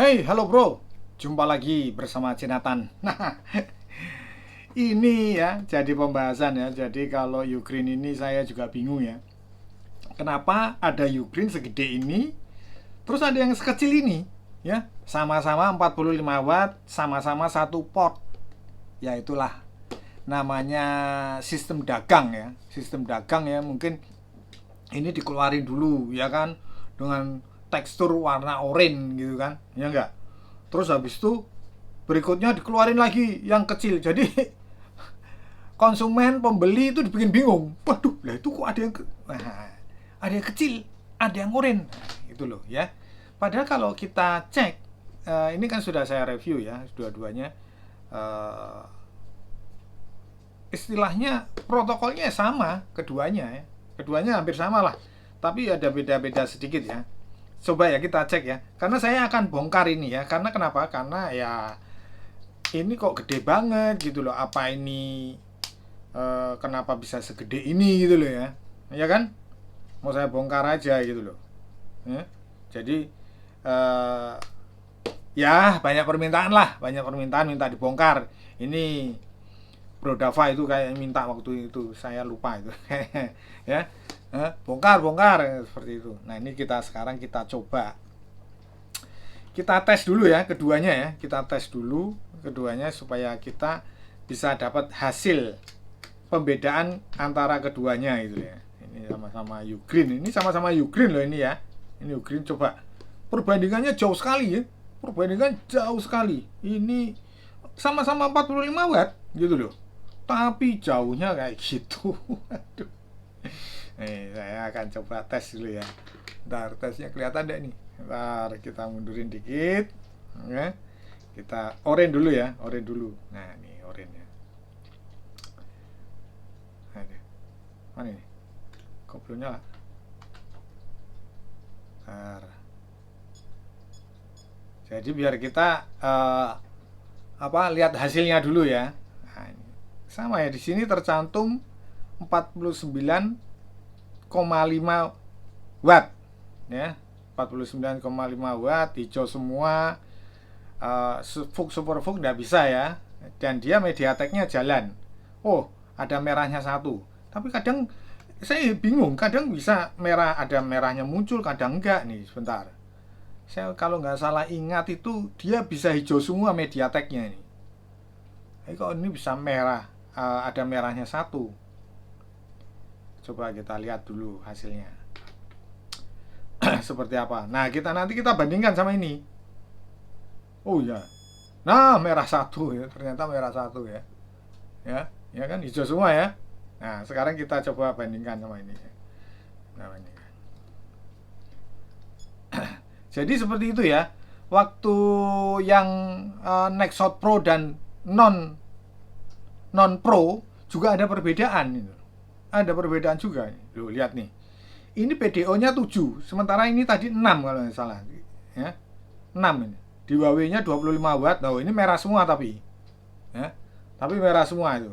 Hey, halo bro. Jumpa lagi bersama Jonathan. Nah, ini ya jadi pembahasan ya. Jadi kalau Ukraine ini saya juga bingung ya. Kenapa ada Ukraine segede ini, terus ada yang sekecil ini, ya? Sama-sama 45 watt, sama-sama satu port. Ya itulah namanya sistem dagang ya. Sistem dagang ya, mungkin ini dikeluarin dulu ya kan dengan tekstur warna oranye gitu kan. Ya enggak? Terus habis itu berikutnya dikeluarin lagi yang kecil. Jadi konsumen pembeli itu dibikin bingung. Waduh, lah itu kok ada yang ada yang kecil, ada yang oranye. Nah, itu loh ya. Padahal kalau kita cek ini kan sudah saya review ya dua-duanya. eh, Istilahnya protokolnya sama keduanya ya. Keduanya hampir sama lah. Tapi ada beda-beda sedikit ya. Coba ya kita cek ya. Karena saya akan bongkar ini ya. Karena kenapa? Karena ya ini kok gede banget gitu loh. Apa ini kenapa bisa segede ini gitu loh ya. Ya kan? Mau saya bongkar aja gitu loh. Ya. Jadi eh, ya banyak permintaan lah, banyak permintaan minta dibongkar. Ini Bro Dava itu kayak minta waktu itu, saya lupa itu. Ya. Bongkar, bongkar seperti itu. Nah, ini sekarang kita coba. Kita tes dulu ya keduanya ya. Kita tes dulu keduanya supaya kita bisa dapat hasil pembedaan antara keduanya itu ya. Ini sama-sama Ukraine. Ini sama-sama Ukraine loh ini ya. Ini Ukraine coba. Perbandingannya jauh sekali ya. Perbandingan jauh sekali. Ini sama-sama 45 watt gitu loh. Tapi jauhnya kayak gitu. Aduh. Nih, saya akan coba tes dulu ya. Ntar tesnya kelihatan deh nih. Ntar kita mundurin dikit. Ya. Kita orange dulu ya, orange dulu. Nah, nih orange ya. Nah, ini. Mana ini? Kok belum nyala? Ntar. Jadi biar kita lihat hasilnya dulu ya. Nah, ini. Sama ya di sini tercantum 49,5 watt ya. 49,5 watt hijau semua. Super Fug nggak bisa ya, dan dia MediaTek-nya jalan. Oh, ada merahnya satu, tapi kadang saya bingung, kadang bisa merah, ada merahnya muncul, kadang enggak nih. Sebentar, saya kalau nggak salah ingat itu dia bisa hijau semua MediaTek-nya ini. Tapi kok ini bisa merah, ada merahnya satu. Coba kita lihat dulu hasilnya. Seperti apa. Nah, nanti kita bandingkan sama ini. Oh ya, nah merah satu ya, ternyata merah satu ya. Ya kan hijau semua ya. Nah, sekarang kita coba bandingkan sama ini. Nah, bandingkan. Jadi seperti itu ya. Waktu yang Nexshot Pro dan non non Pro juga ada perbedaan itu. Ada perbedaan juga. Loh, lihat nih. Ini PDO-nya 7, sementara ini tadi 6 kalau nggak salah. Ya. 6 ini. Di Huawei-nya 25 watt. Oh, ini merah semua tapi. Ya. Tapi merah semua itu.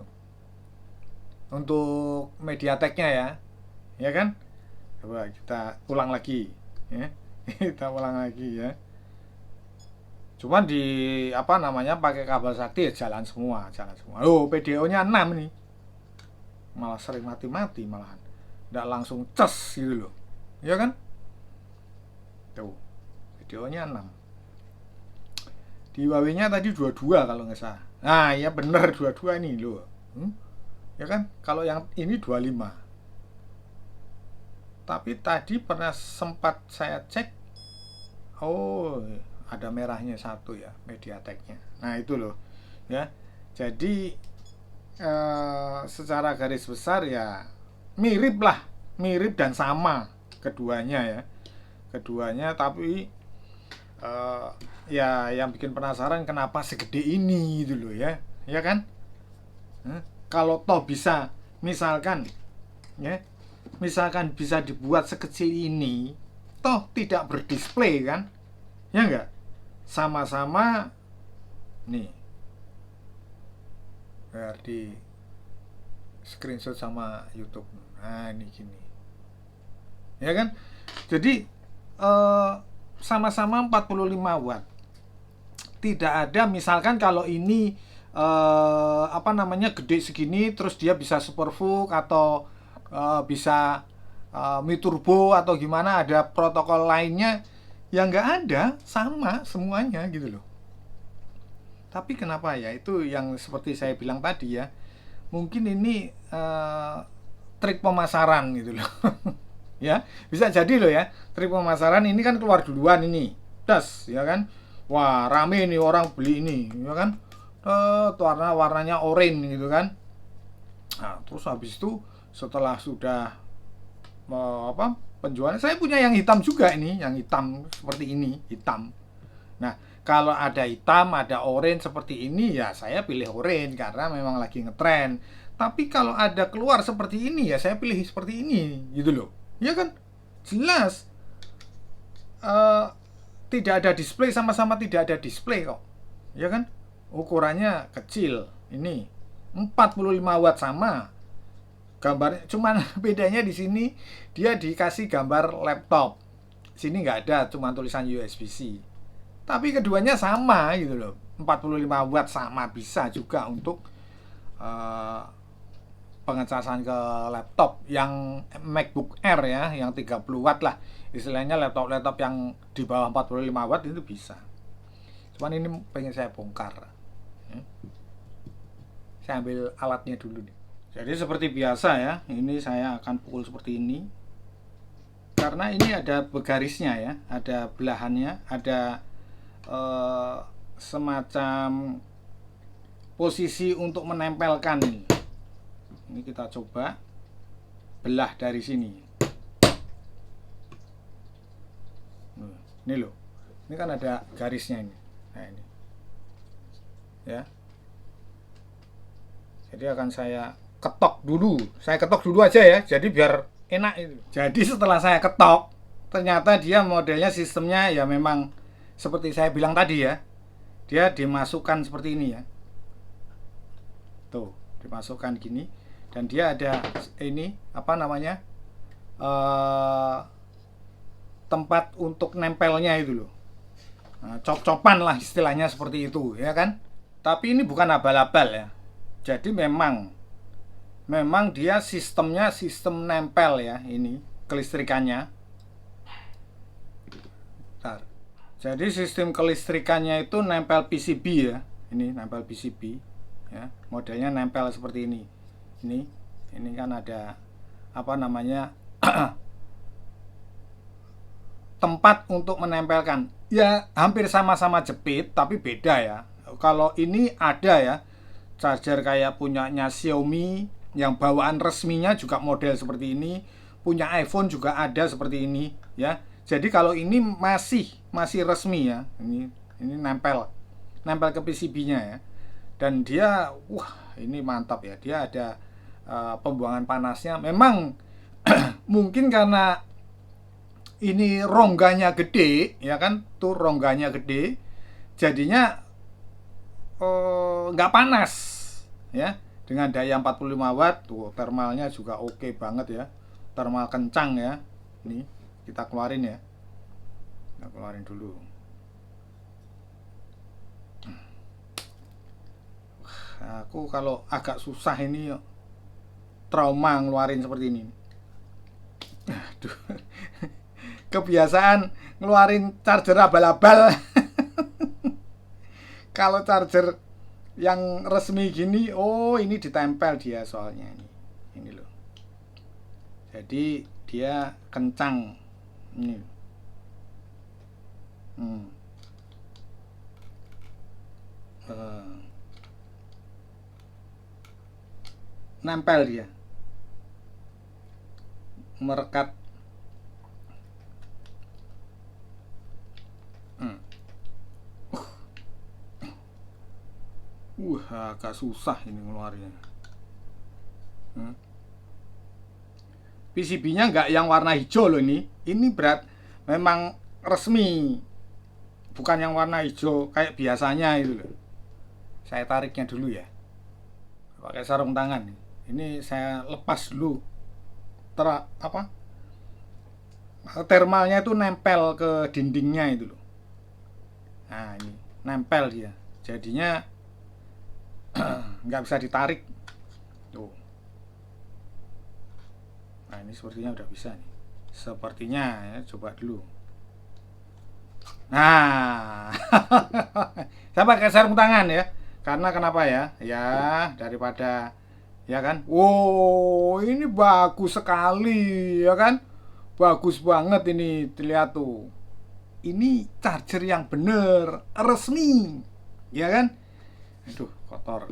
Untuk MediaTek-nya ya. Ya kan? Coba kita ulang lagi, ya. Kita ulang lagi ya. Cuman di pakai kabel sakti ya jalan semua, jalan semua. Oh, PDO-nya 6 nih. Malah sering mati-mati malahan. Nggak langsung ces gitu loh. Ya kan? Tuh. PDO-nya 6. Di Huawei-nya tadi 22 kalau nggak salah. Nah, ya bener 22 ini loh. Ya kan? Kalau yang ini 25. Tapi tadi pernah sempat saya cek, oh ada merahnya satu ya MediaTek-nya. Nah itu loh ya. Jadi secara garis besar ya mirip lah, mirip dan sama keduanya ya. Keduanya tapi ya yang bikin penasaran kenapa segede ini gitu loh ya. Ya kan? Kalau toh bisa misalkan ya, misalkan bisa dibuat sekecil ini, toh tidak berdisplay kan, ya enggak, sama-sama nih biar di screenshot sama YouTube. Nah ini gini ya kan, jadi sama-sama 45 watt tidak ada misalkan kalau ini apa namanya gede segini terus dia bisa superVOOC atau bisa Mi Turbo atau gimana, ada protokol lainnya yang nggak ada, sama semuanya gitu loh. Tapi kenapa ya, itu yang seperti saya bilang tadi ya, mungkin ini trik pemasaran gitu loh. Ya bisa jadi loh ya, trik pemasaran ini kan keluar duluan ini das ya kan, wah rame nih orang beli ini ya kan, warnanya oranye gitu kan. Nah terus habis itu setelah sudah apa penjualan, saya punya yang hitam juga, ini yang hitam seperti ini, hitam. Nah kalau ada hitam ada orange seperti ini ya saya pilih orange karena memang lagi ngetren. Tapi kalau ada keluar seperti ini ya saya pilih seperti ini gitu loh, ya kan jelas eh, tidak ada display, sama-sama tidak ada display kok, ya kan, ukurannya kecil ini 45 watt sama gambarnya, cuman bedanya di sini dia dikasih gambar laptop, sini nggak ada, cuma tulisan USB-C. Tapi keduanya sama gitu loh, 45 watt sama, bisa juga untuk eh, pengecasan ke laptop yang MacBook Air ya, yang 30 watt lah istilahnya, laptop-laptop yang di bawah 45 watt itu bisa. Cuman ini pengen saya bongkar ya. Saya ambil alatnya dulu nih. Jadi seperti biasa ya, ini saya akan pukul seperti ini karena ini ada begarisnya ya, ada belahannya, ada semacam posisi untuk menempelkan ini. Ini kita coba belah dari sini. Ini loh, ini kan ada garisnya ini. Nah ini, ya. Jadi akan saya ketok dulu. Saya ketok dulu aja ya, jadi biar enak itu. Jadi setelah saya ketok, ternyata dia modelnya, sistemnya ya memang seperti saya bilang tadi ya. Dia dimasukkan seperti ini ya. Tuh, dimasukkan gini. Dan dia ada ini apa namanya, tempat untuk nempelnya itu loh. Nah, cop-copan lah istilahnya seperti itu ya kan. Tapi ini bukan abal-abal ya. Jadi memang dia sistemnya sistem nempel ya, ini kelistrikannya. Bentar. Jadi sistem kelistrikannya itu nempel PCB ya. Ini nempel PCB ya. Modelnya nempel seperti ini. Ini kan ada apa namanya tempat untuk menempelkan. Ya hampir sama-sama jepit tapi beda ya. Kalau ini ada ya charger kayak punyanya Xiaomi yang bawaan resminya juga model seperti ini, punya iPhone juga ada seperti ini ya. Jadi kalau ini masih resmi ya. Ini nempel ke PCB-nya ya. Dan dia ini mantap ya. Dia ada pembuangan panasnya. Memang mungkin karena ini rongganya gede ya kan, tuh rongganya gede, jadinya nggak panas ya. Dengan daya 45 watt tuh, thermalnya juga oke banget ya, thermal kencang ya. Ini kita keluarin ya, kita keluarin dulu. Aku kalau agak susah ini trauma ngeluarin seperti ini. Aduh. Kebiasaan ngeluarin charger abal-abal. Kalau charger yang resmi gini, oh ini ditempel dia soalnya ini loh. Jadi dia kencang ini. Nempel dia, merekat. Agak susah ini ngeluarinnya. PCB-nya nggak yang warna hijau loh ini. Ini berat, memang resmi, bukan yang warna hijau kayak biasanya itu loh. Saya tariknya dulu ya, pakai sarung tangan. Ini saya lepas dulu. Thermalnya itu nempel ke dindingnya itu loh. Nah ini nempel dia, jadinya nggak bisa ditarik tuh. Nah ini sepertinya udah bisa nih, sepertinya ya, coba dulu. Nah saya pakai sarung tangan ya, karena kenapa ya, ya daripada, ya kan, wow ini bagus sekali ya kan, bagus banget ini, dilihat tuh, ini charger yang bener resmi ya kan. Aduh kotor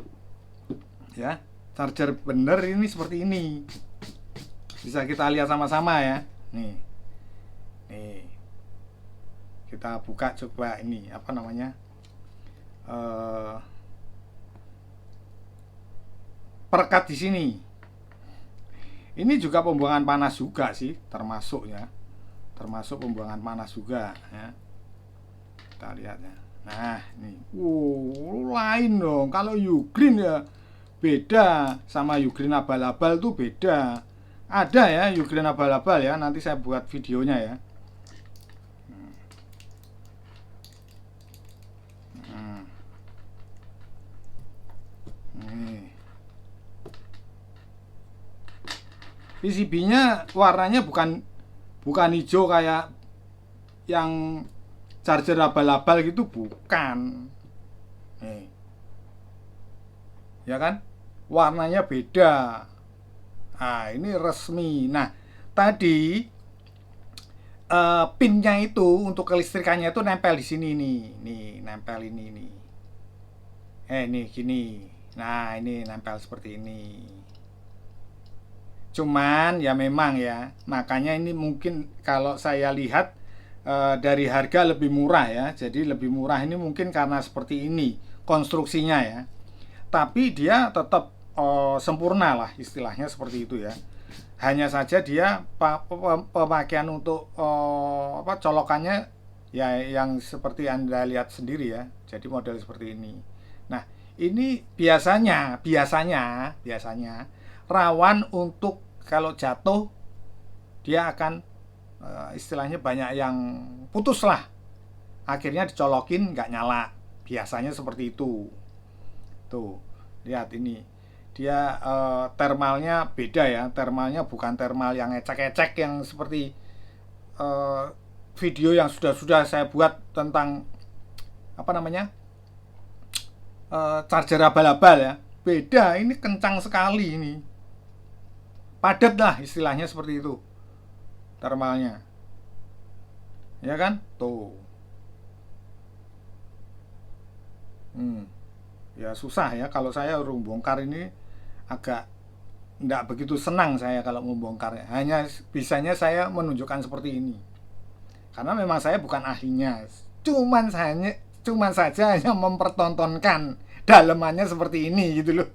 ya, charger bener ini seperti ini, bisa kita lihat sama-sama ya. Nih kita buka coba, ini apa namanya, perekat di sini. Ini juga pembuangan panas juga sih, termasuk ya, termasuk pembuangan panas juga ya. Kita lihat ya. Nah ini, lain dong. Kalau Ugreen ya beda, sama Ugreen abal-abal tuh beda. Ada ya Ugreen abal-abal ya, nanti saya buat videonya ya. PCB-nya warnanya bukan hijau kayak yang charger abal-abal gitu, bukan. Nih. Ya kan? Warnanya beda. Nah, ini resmi. Nah, tadi pinnya itu untuk kelistrikannya itu nempel di sini nih. Nih, nempel ini nih. Nih gini. Nah, ini nempel seperti ini. Cuman ya memang ya, makanya ini mungkin kalau saya lihat dari harga lebih murah ya. Jadi lebih murah ini mungkin karena seperti ini konstruksinya ya. Tapi dia tetap sempurna lah, istilahnya seperti itu ya. Hanya saja dia pemakaian untuk colokannya ya yang seperti Anda lihat sendiri ya. Jadi model seperti ini. Nah, ini biasanya rawan untuk kalau jatuh dia akan istilahnya banyak yang putus lah, akhirnya dicolokin nggak nyala, biasanya seperti itu. Tuh lihat ini, dia thermalnya beda ya, thermalnya bukan thermal yang ecek-ecek yang seperti video yang sudah saya buat tentang apa namanya, charger abal-abal ya. Beda, ini kencang sekali, ini padat lah istilahnya seperti itu thermalnya, ya kan. Tuh ya susah ya, kalau saya bongkar ini agak nggak begitu senang saya kalau membongkarnya. Hanya bisanya saya menunjukkan seperti ini karena memang saya bukan ahlinya, cuman saja hanya mempertontonkan dalemannya seperti ini gitu loh.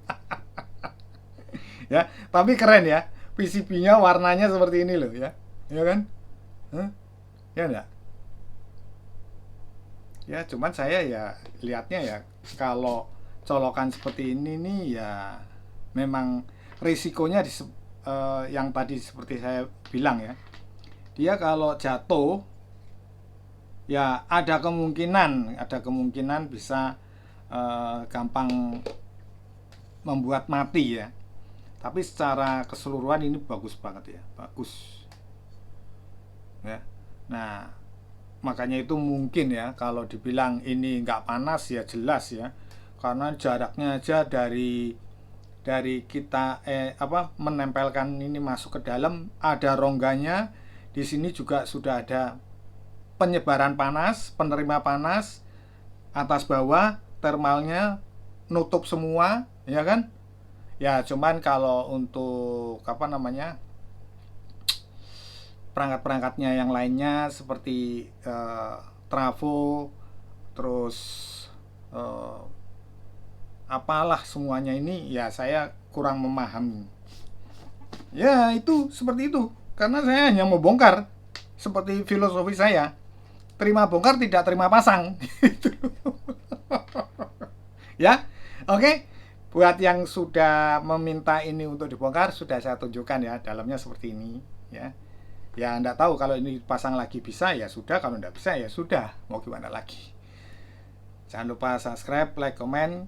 Ya tapi keren ya, PCB-nya warnanya seperti ini loh ya, ya kan. Hah? Ya enggak. Ya cuman saya ya lihatnya ya, kalau colokan seperti ini nih ya memang risikonya yang tadi seperti saya bilang ya, dia kalau jatuh ya ada kemungkinan bisa gampang membuat mati ya. Tapi secara keseluruhan ini bagus banget ya, bagus ya. Nah makanya itu mungkin ya, kalau dibilang ini nggak panas ya jelas ya, karena jaraknya aja dari kita menempelkan ini masuk ke dalam, ada rongganya di sini, juga sudah ada penyebaran panas, penerima panas atas bawah, thermalnya nutup semua ya kan. Ya cuman kalau untuk perangkat-perangkatnya yang lainnya seperti trafo, terus apalah semuanya ini ya saya kurang memahami. Ya itu seperti itu, karena saya hanya mau bongkar, seperti filosofi saya, terima bongkar tidak terima pasang. Ya oke. Buat yang sudah meminta ini untuk dibongkar, sudah saya tunjukkan ya, dalamnya seperti ini ya. Ya enggak tahu, kalau ini pasang lagi bisa ya sudah, kalau enggak bisa ya sudah, mau gimana lagi. Jangan lupa subscribe, like, komen,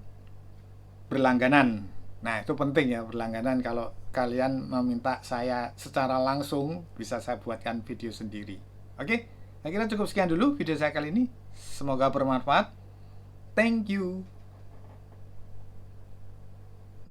berlangganan. Nah, itu penting ya, berlangganan. Kalau kalian meminta saya secara langsung, bisa saya buatkan video sendiri. Oke, saya kira cukup sekian dulu video saya kali ini. Semoga bermanfaat. Thank you.